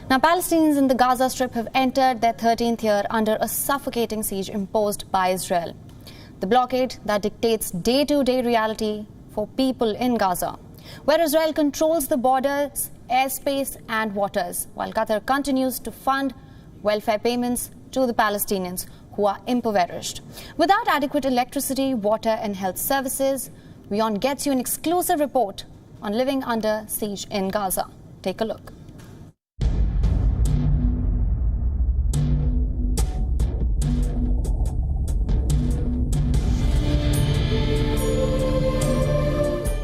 Now, Palestinians in the Gaza Strip have entered their 13th year under a suffocating siege imposed by Israel. The blockade that dictates day-to-day reality for people in Gaza, where Israel controls the borders, airspace and waters, while Qatar continues to fund welfare payments to the Palestinians who are impoverished. Without adequate electricity, water and health services, WION gets you an exclusive report on living under siege in Gaza. Take a look.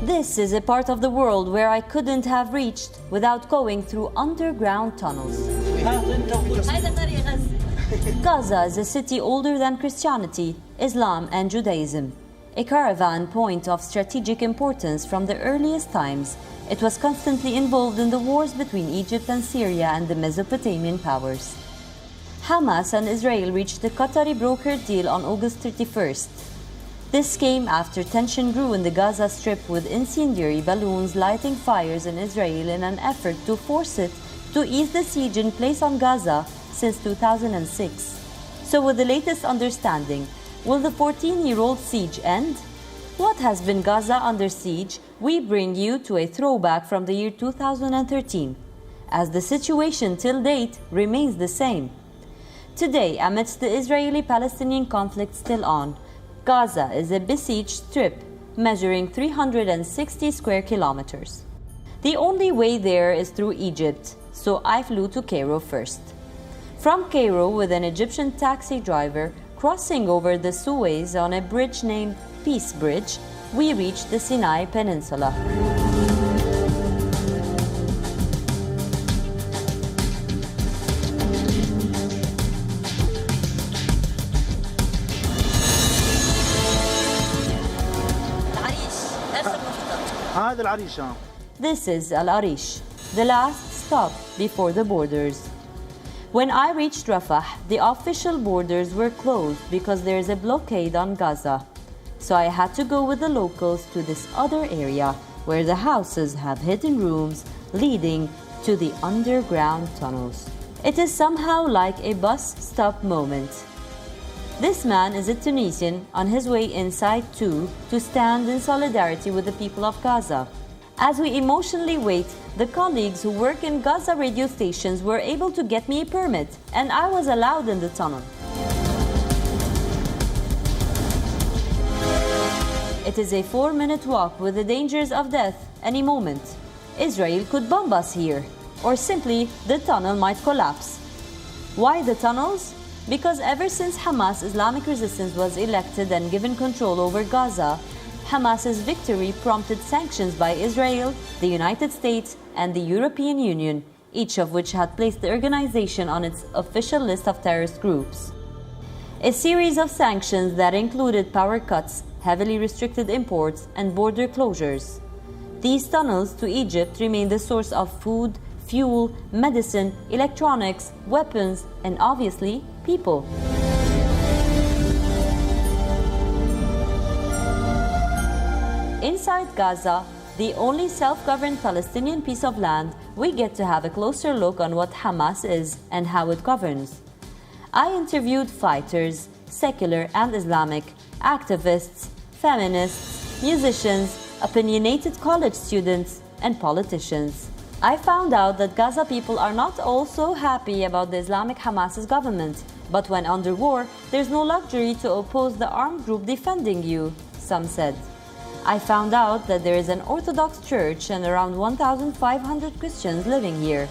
This is a part of the world where I couldn't have reached without going through underground tunnels. Gaza is a city older than Christianity, Islam and Judaism. A caravan point of strategic importance from the earliest times, it was constantly involved in the wars between Egypt and Syria and the Mesopotamian powers. Hamas and Israel reached the Qatari brokered deal on August 31st. This came after tension grew in the Gaza Strip, with incendiary balloons lighting fires in Israel in an effort to force it to ease the siege in place on Gaza since 2006. So with the latest understanding, will the 14-year-old siege end? What has been Gaza under siege? We bring you to a throwback from the year 2013, as the situation till date remains the same. Today, amidst the Israeli-Palestinian conflict still on, Gaza is a besieged strip measuring 360 square kilometers. The only way there is through Egypt, so I flew to Cairo first. From Cairo, with an Egyptian taxi driver crossing over the Suez on a bridge named Peace Bridge, we reached the Sinai Peninsula. This is Al Arish, the last stop before the borders. When I reached Rafah, the official borders were closed because there is a blockade on Gaza. So I had to go with the locals to this other area where the houses have hidden rooms leading to the underground tunnels. It is somehow like a bus stop moment. This man is a Tunisian on his way inside too, to stand in solidarity with the people of Gaza. As we emotionally wait, the colleagues who work in Gaza radio stations were able to get me a permit, and I was allowed in the tunnel. It is a 4-minute walk with the dangers of death any moment. Israel could bomb us here, or simply the tunnel might collapse. Why the tunnels? Because ever since Hamas Islamic Resistance was elected and given control over Gaza, Hamas's victory prompted sanctions by Israel, the United States and the European Union, each of which had placed the organization on its official list of terrorist groups. A series of sanctions that included power cuts, heavily restricted imports and border closures. These tunnels to Egypt remain the source of food, fuel, medicine, electronics, weapons and obviously people. Inside Gaza, the only self-governed Palestinian piece of land, we get to have a closer look on what Hamas is and how it governs. I interviewed fighters, secular and Islamic, activists, feminists, musicians, opinionated college students, and politicians. I found out that Gaza people are not all so happy about the Islamic Hamas's government, but when under war, there's no luxury to oppose the armed group defending you, some said. I found out that there is an Orthodox church and around 1,500 Christians living here.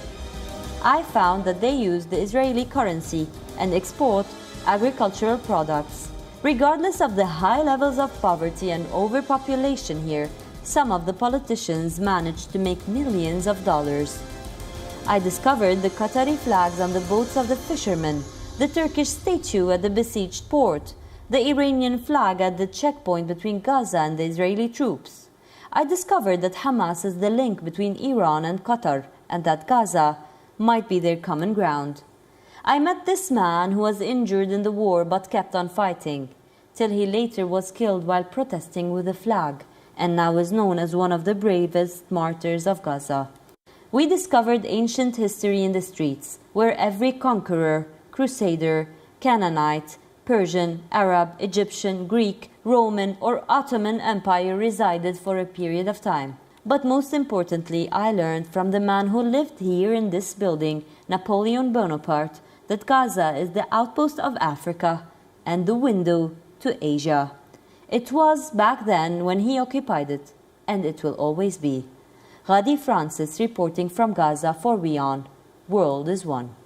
I found that they use the Israeli currency and export agricultural products. Regardless of the high levels of poverty and overpopulation here, some of the politicians managed to make millions of dollars. I discovered the Qatari flags on the boats of the fishermen, the Turkish statue at the besieged port, the Iranian flag at the checkpoint between Gaza and the Israeli troops. I discovered that Hamas is the link between Iran and Qatar, and that Gaza might be their common ground. I met this man who was injured in the war but kept on fighting, till he later was killed while protesting with a flag, and now is known as one of the bravest martyrs of Gaza. We discovered ancient history in the streets, where every conqueror, crusader, Canaanite, Persian, Arab, Egyptian, Greek, Roman, or Ottoman Empire resided for a period of time. But most importantly, I learned from the man who lived here in this building, Napoleon Bonaparte, that Gaza is the outpost of Africa and the window to Asia. It was back then when he occupied it, and it will always be. Ghadi Francis reporting from Gaza for WION. World is One.